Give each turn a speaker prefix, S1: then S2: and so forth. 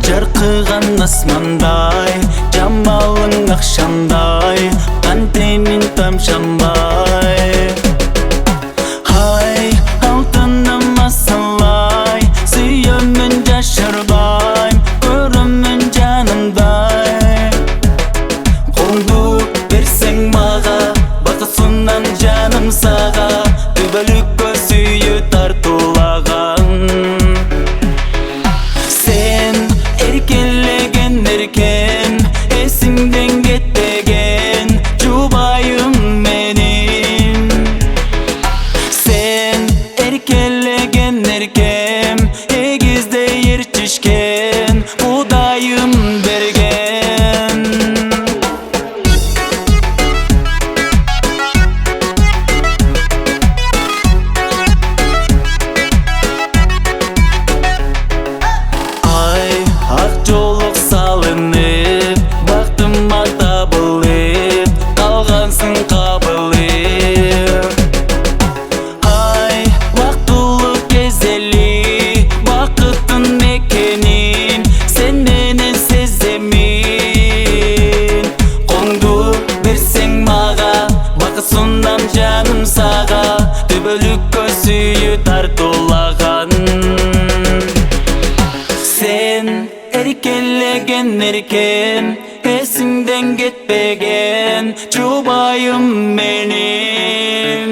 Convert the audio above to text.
S1: Жарқыған асмандай, жамалың ақшандай, қантенің тамшанбай. Ай, алтыным асылай, сүйемін жашырбайм, көрімін жанымдай. Қолды берсең маға, бақытсынан жаным саға, төбелікке сүйі тартулаған. Эркем, есіңден кетпеген жұбайым менің. Сен еркелеген еркем, егізде ертішкен Құдайым берген. Ай, ақ жолық салынып, бақтыма табылып, қалғансың қабылып. Ай, уақытылы кезели, бақыттың мекенін, сен мені сеземін. Қолыңды берсең маға, бақытсынан жаным саға, төбелікке сүйі тартулаған. Sen erkelegen erkem, esinden gitmegen, жұбайым менің.